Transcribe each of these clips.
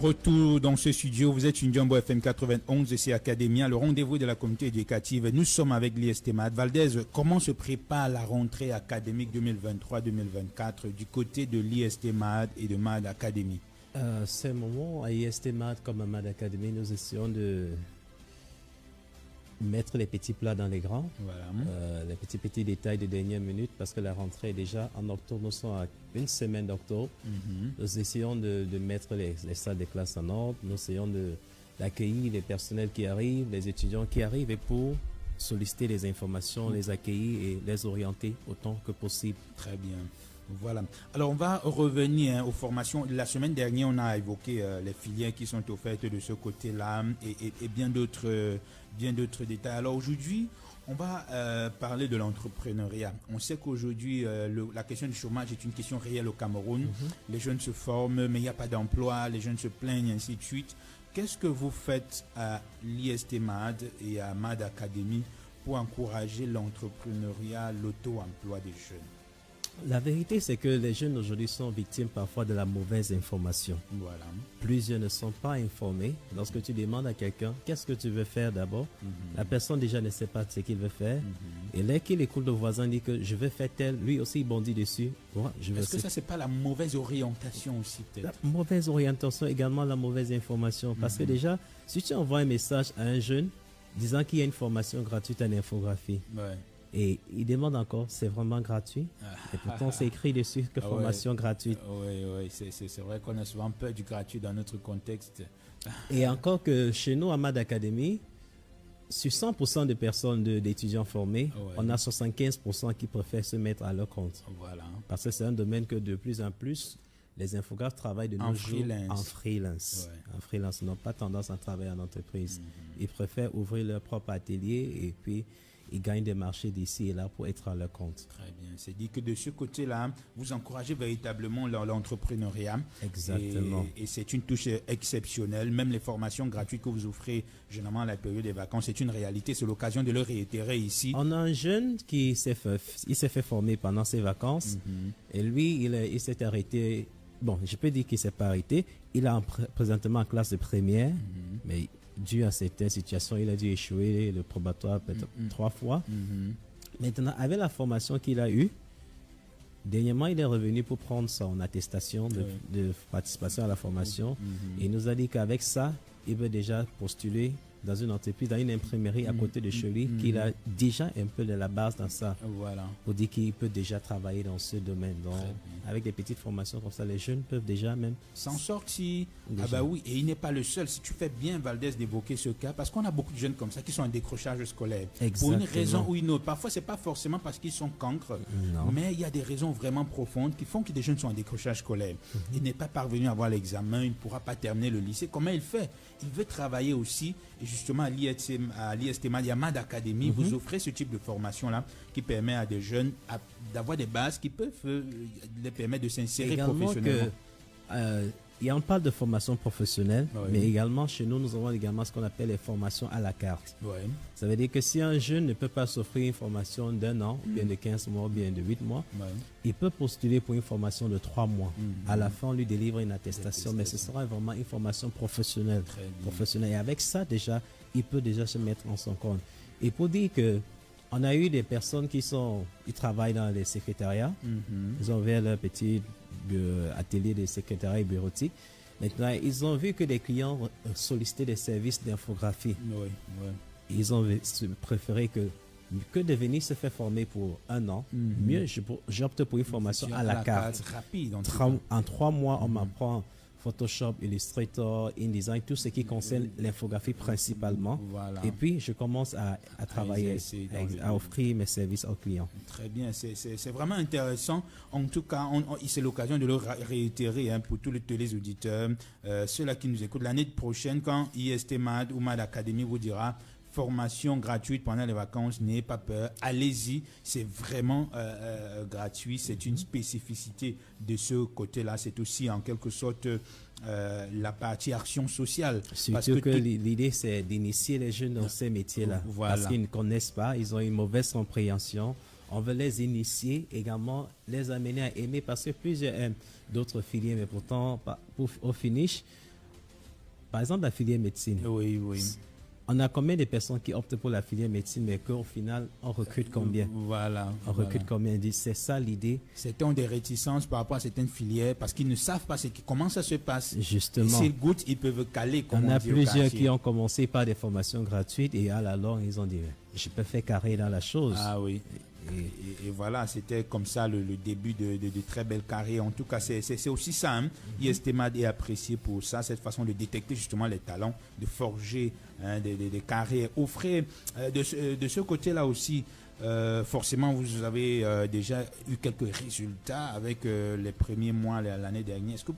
Retour dans ce studio, vous êtes sur Ndiambo FM 91 et c'est Academia, le rendez-vous de la communauté éducative. Nous sommes avec l'ISTMAD. Valdez, comment se prépare la rentrée académique 2023-2024 du côté de l'ISTMAD et de MAD Academy? C'est un moment à ISTMAD comme à MAD Academy, nous essayons de mettre les petits plats dans les grands, voilà. Les petits détails de dernière minute, parce que la rentrée est déjà en octobre, nous sommes à une semaine d'octobre. Nous essayons de mettre les salles de classe en ordre, nous essayons d'accueillir les personnels qui arrivent, les étudiants qui arrivent, et pour solliciter les informations, les accueillir et les orienter autant que possible. Très bien. Voilà. Alors, on va revenir aux formations. La semaine dernière, on a évoqué les filières qui sont offertes de ce côté-là et bien d'autres détails. Alors, aujourd'hui, on va parler de l'entrepreneuriat. On sait qu'aujourd'hui, la question du chômage est une question réelle au Cameroun. Les jeunes se forment, mais il n'y a pas d'emploi. Les jeunes se plaignent, ainsi de suite. Qu'est-ce que vous faites à l'ISTMAD et à MAD Academy pour encourager l'entrepreneuriat, l'auto-emploi des jeunes? La vérité, c'est que les jeunes aujourd'hui sont victimes parfois de la mauvaise information. Voilà. Plusieurs ne sont pas informés. Lorsque tu demandes à quelqu'un, qu'est-ce que tu veux faire d'abord? La personne déjà ne sait pas ce qu'il veut faire. Et là qu'il écoute le voisin dit que je veux faire tel, lui aussi il bondit dessus. Moi, est-ce que ça, c'est pas la mauvaise orientation aussi peut-être? La mauvaise orientation, également la mauvaise information. Parce que déjà, si tu envoies un message à un jeune disant qu'il y a une formation gratuite en infographie, et il demande encore, c'est vraiment gratuit? Et pourtant, c'est écrit dessus que formation gratuite. Oui, c'est vrai qu'on a souvent peur du gratuit dans notre contexte. Et encore que chez nous, à MAD Academy, sur 100% de personnes, d'étudiants formés, on a 75% qui préfèrent se mettre à leur compte. Voilà. Parce que c'est un domaine que de plus en plus, les infographes travaillent de nos jours en freelance. En freelance, ils n'ont pas tendance à travailler en entreprise. Ils préfèrent ouvrir leur propre atelier et puis ils gagnent des marchés d'ici et là pour être à leur compte. Très bien. C'est dit que de ce côté-là, vous encouragez véritablement l'entrepreneuriat. Exactement. Et c'est une touche exceptionnelle. Même les formations gratuites que vous offrez généralement à la période des vacances, c'est une réalité. C'est l'occasion de le réitérer ici. On a un jeune qui s'est fait former pendant ses vacances. Et lui, il s'est arrêté. Bon, je peux dire qu'il ne s'est pas arrêté. Il est présentement en classe de première, mais dû à certaines situations, il a dû échouer le probatoire peut-être 3 fois. Maintenant, avec la formation qu'il a eue, dernièrement, il est revenu pour prendre son attestation de participation à la formation. Et il nous a dit qu'avec ça, il veut déjà postuler dans une entreprise, dans une imprimerie à côté de chez lui, qu'il a déjà un peu de la base dans ça. Voilà. Pour dire qu'il peut déjà travailler dans ce domaine. Donc, avec des petites formations comme ça, les jeunes peuvent déjà même s'en sortir. Ah bah oui, et il n'est pas le seul. Si tu fais bien, Valdez, d'évoquer ce cas, parce qu'on a beaucoup de jeunes comme ça qui sont en décrochage scolaire. Exactement. Pour une raison ou une autre. Parfois, c'est pas forcément parce qu'ils sont cancres, mais il y a des raisons vraiment profondes qui font que des jeunes sont en décrochage scolaire. Il n'est pas parvenu à avoir l'examen, il ne pourra pas terminer le lycée. Comment il fait? Il veut travailler aussi. Et justement, à l'ISTMAD, il y a MAD Academy, vous offrez ce type de formation-là qui permet à des jeunes d'avoir des bases qui peuvent les permettre de s'insérer professionnellement. On parle de formation professionnelle, mais également chez nous, nous avons également ce qu'on appelle les formations à la carte. Ça veut dire que si un jeune ne peut pas s'offrir une formation d'1 an, ou bien de 15 mois, ou bien de 8 mois, il peut postuler pour une formation de 3 mois. À la fin, on lui délivre une attestation, mais ce sera vraiment une formation professionnelle. Et avec ça, déjà, il peut déjà se mettre en son compte. Et pour dire que on a eu des personnes ils travaillent dans les secrétariats. Ils ont ouvert leur petit atelier de secrétariat et bureautique. Maintenant, ils ont vu que des clients sollicitaient des services d'infographie. Ils ont préféré que de venir se faire former pour 1 an. Mieux, j'opte pour une formation à la carte. Rapide. En 3 mois, on m'apprend Photoshop, Illustrator, InDesign, tout ce qui concerne l'infographie principalement. Et puis, je commence à travailler, à offrir mes services aux clients. Très bien, c'est vraiment intéressant. En tout cas, c'est l'occasion de le réitérer pour tous les auditeurs, ceux-là qui nous écoutent. L'année prochaine, quand ISTMAD ou MAD Academy vous dira formation gratuite pendant les vacances, n'ayez pas peur, allez-y, c'est vraiment gratuit, c'est une spécificité de ce côté-là, c'est aussi en quelque sorte la partie action sociale. Surtout que l'idée c'est d'initier les jeunes dans ces métiers-là, parce qu'ils ne connaissent pas, ils ont une mauvaise compréhension. On veut les initier, également les amener à aimer, parce que plusieurs aiment d'autres filières, mais pourtant au finish, par exemple, la filière médecine. Oui. On a combien de personnes qui optent pour la filière médecine, mais qu'au final, on recrute combien? Voilà. Recrute combien? C'est ça l'idée. Certains ont des réticences par rapport à certaines filières parce qu'ils ne savent pas comment ça se passe. Justement. S'ils goûtent, ils peuvent caler. On a plusieurs qui ont commencé par des formations gratuites et à la longue, ils ont dit, je peux faire carré dans la chose. Ah oui. Et voilà, c'était comme ça le début de très belles carrières. En tout cas, c'est aussi ça. Hein. ISTMAD est apprécié pour ça, cette façon de détecter justement les talents, de forger des carrières. Offrez de ce côté-là aussi, forcément, vous avez déjà eu quelques résultats avec les premiers mois l'année dernière. Est-ce que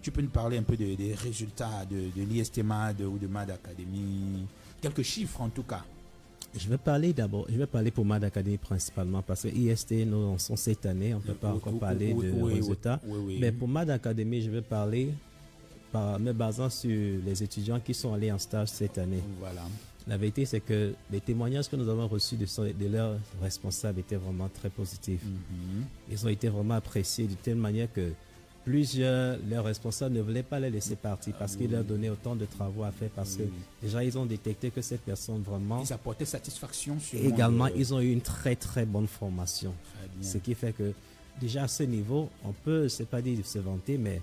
tu peux nous parler un peu des résultats de l'ISTMAD ou de MAD Academy? Quelques chiffres en tout cas. Je vais parler pour MAD Academy principalement parce que IST, nous lançons cette année, on ne peut pas encore parler de résultats. Mais pour MAD Academy, je vais parler me basant sur les étudiants qui sont allés en stage cette année. Voilà. La vérité, c'est que les témoignages que nous avons reçus de leurs responsables étaient vraiment très positifs. Ils ont été vraiment appréciés de telle manière que leurs responsables ne voulaient pas les laisser partir parce qu'ils leur donnaient autant de travaux à faire parce que déjà ils ont détecté que cette personne vraiment... Ils apportaient satisfaction sur également, ils ont eu une très très bonne formation. Ce qui fait que déjà à ce niveau, on peut, c'est pas dire se vanter, mais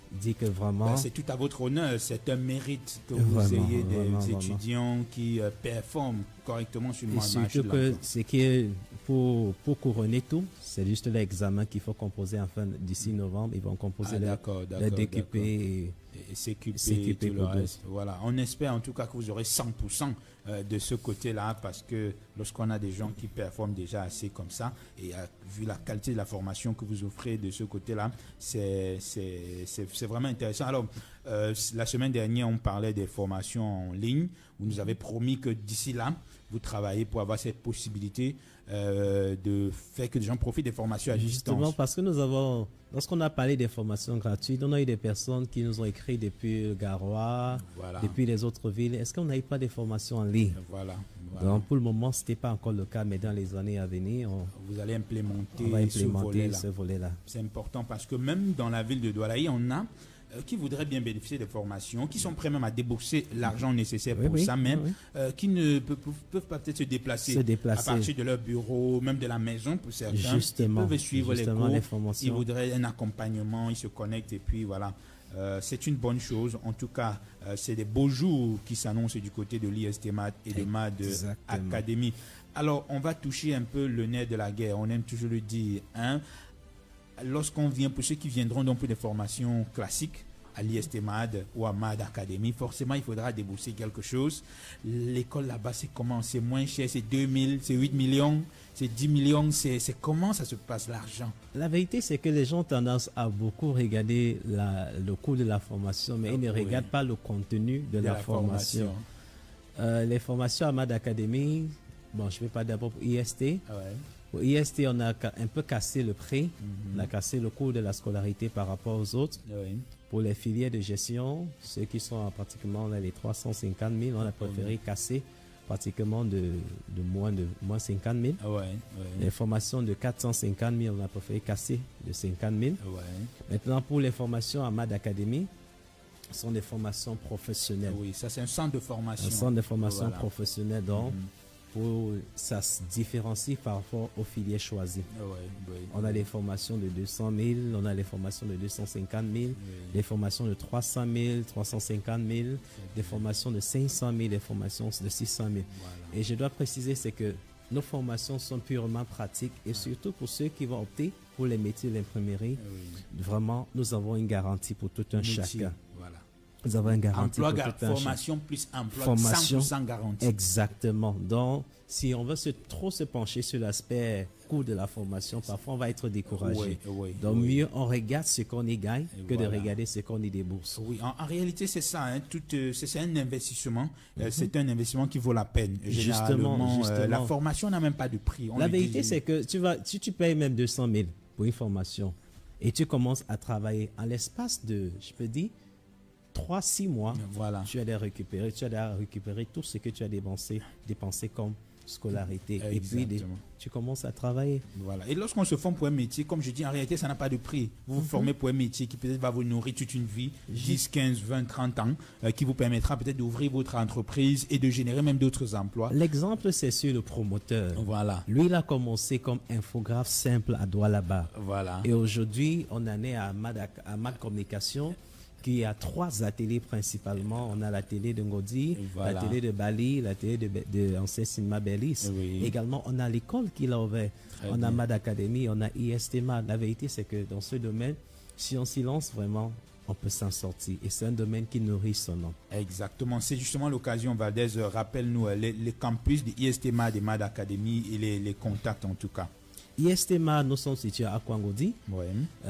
dire que vraiment... c'est tout à votre honneur, c'est un mérite que vous ayez des étudiants qui performent correctement sur le marché. Et surtout que ce qui est pour couronner tout, c'est juste l'examen qu'il faut composer d'ici novembre. Ils vont composer le DQP et CQP tout le reste. Voilà. On espère en tout cas que vous aurez 100% de ce côté-là parce que lorsqu'on a des gens qui performent déjà assez comme ça et vu la qualité de la formation que vous offrez de ce côté-là, c'est vraiment intéressant. Alors, la semaine dernière, on parlait des formations en ligne. Vous nous avez promis que d'ici là, vous travaillez pour avoir cette possibilité de faire que les gens profitent des formations à distance. Justement, parce que lorsqu'on a parlé des formations gratuites, on a eu des personnes qui nous ont écrit depuis le Garoua, depuis les autres villes. Est-ce qu'on n'a eu pas des formations en ligne? Voilà. Donc, pour le moment, ce n'était pas encore le cas, mais dans les années à venir, vous allez implémenter ce volet-là. C'est important parce que même dans la ville de Doualaï, on a qui voudraient bien bénéficier des formations, qui sont prêts même à débourser l'argent nécessaire pour ça même, qui ne peuvent pas peut-être se déplacer à partir de leur bureau, même de la maison pour certains. Justement, ils peuvent suivre les cours, les formations. Ils voudraient un accompagnement, ils se connectent et puis voilà. C'est une bonne chose. En tout cas, c'est des beaux jours qui s'annoncent du côté de l'ISTMAD et de MAD Academy. Alors, on va toucher un peu le nerf de la guerre. On aime toujours le dire, hein. Lorsqu'on vient, pour ceux qui viendront donc pour des formations classiques à l'ISTMAD ou à MAD Academy, forcément il faudra débourser quelque chose. L'école là-bas, c'est comment? C'est moins cher, c'est 2000, c'est 8 millions, c'est 10 millions, c'est comment ça se passe l'argent? La vérité, c'est que les gens ont tendance à beaucoup regarder le coût de la formation, mais ils ne regardent pas le contenu de la formation. Les formations à MAD Academy, bon, je vais pas d'abord pour IST. Pour IST, on a un peu cassé le prix, on a cassé le coût de la scolarité par rapport aux autres. Pour les filières de gestion, ceux qui sont pratiquement les 350 000, on a préféré casser pratiquement de moins 50 000. Les formations de 450 000, on a préféré casser de 50 000. Maintenant, pour les formations à MAD Academy, ce sont des formations professionnelles. Oui, ça c'est un centre de formation. Un centre de formation professionnelle, donc ça se différencie par rapport aux filières choisies. On a les formations de 200 000, on a les formations de 250 000, les formations de 300 000, 350 000, des formations de 500 000, des formations de 600 000. Et je dois préciser, c'est que nos formations sont purement pratiques et surtout pour ceux qui vont opter pour les métiers de l'imprimerie, vraiment, nous avons une garantie pour tout un chacun. Nous avons une garantie pour tout un formation plus emploi, 100% garantie. Exactement. Donc, si on veut trop se pencher sur l'aspect coût de la formation, parfois on va être découragé. Donc, mieux on regarde ce qu'on y gagne que de regarder ce qu'on y débourse. Oui, en réalité, c'est ça. Hein, c'est un investissement. C'est un investissement qui vaut la peine. Justement. La formation n'a même pas de prix. La vérité, c'est que si tu payes même 200 000 pour une formation et tu commences à travailler en l'espace de, je peux dire, 3-6 mois, tu allais récupérer tout ce que tu as dépensé comme scolarité. Et puis, tu commences à travailler. Voilà. Et lorsqu'on se forme pour un métier, comme je dis, en réalité, ça n'a pas de prix. Vous vous formez pour un métier qui peut-être va vous nourrir toute une vie, 10, 15, 20, 30 ans, qui vous permettra peut-être d'ouvrir votre entreprise et de générer même d'autres emplois. L'exemple, c'est sur le promoteur. Voilà. Lui, il a commencé comme infographe simple à Doualaba. Voilà. Et aujourd'hui, on en est à Mad Communication, qui a 3 ateliers principalement. On a l'atelier de Ngodi, l'atelier de Bali, l'atelier de Ancien Cinéma Bellis. Oui. Également, on a l'école qu'il a ouvert. On a Mad Academy, on a IST Mad. La vérité, c'est que dans ce domaine, si on s'y lance vraiment, on peut s'en sortir. Et c'est un domaine qui nourrit son nom. Exactement. C'est justement l'occasion, Valdez. Rappelle-nous les campus de IST Mad et Mad Academy et les contacts en tout cas. ISTMA, nous sommes situés à Kwangodi,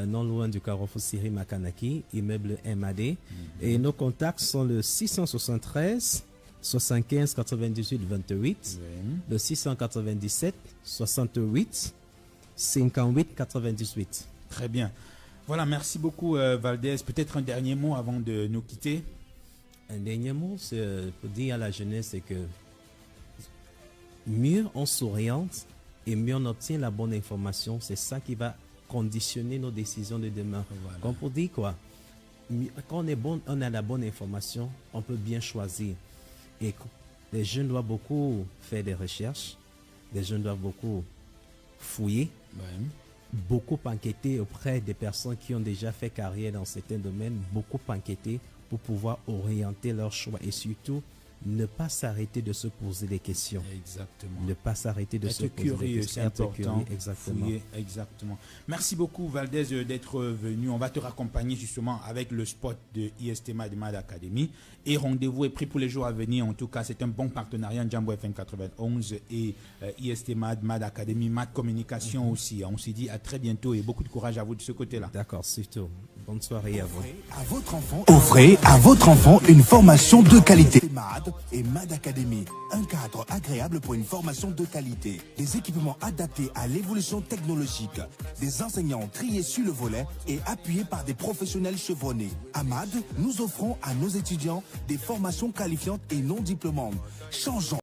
non loin du carrefour Siri Makanaki, immeuble MAD. Et nos contacts sont le 673 75 98 28, le 697 68 58 98. Très bien. Voilà, merci beaucoup Valdez. Peut-être un dernier mot avant de nous quitter. Un dernier mot, c'est pour dire à la jeunesse, c'est que mieux on s'oriente, et mieux on obtient la bonne information, c'est ça qui va conditionner nos décisions de demain. Voilà. Comme pour dire quoi, quand on a la bonne information, on peut bien choisir. Et les jeunes doivent beaucoup faire des recherches, les jeunes doivent beaucoup fouiller, beaucoup enquêter auprès des personnes qui ont déjà fait carrière dans certains domaines, beaucoup enquêter pour pouvoir orienter leur choix et surtout ne pas s'arrêter de se poser des questions. Exactement. Ne pas s'arrêter de se poser des questions. C'est important. Curieux, exactement. Fouiller, exactement. Merci beaucoup Valdez d'être venu. On va te raccompagner justement avec le spot de IST Mad Mad Academy. Et rendez-vous est pris pour les jours à venir. En tout cas, c'est un bon partenariat Jambo FM 91 et IST Mad Mad Academy, Mad Communication aussi. On s'est dit à très bientôt et beaucoup de courage à vous de ce côté-là. D'accord, surtout. Bonne soirée à vous. Offrez à votre enfant une formation de qualité. MAD et MAD Academy, un cadre agréable pour une formation de qualité. Des équipements adaptés à l'évolution technologique. Des enseignants triés sur le volet et appuyés par des professionnels chevronnés. À MAD, nous offrons à nos étudiants des formations qualifiantes et non diplômantes. Changeons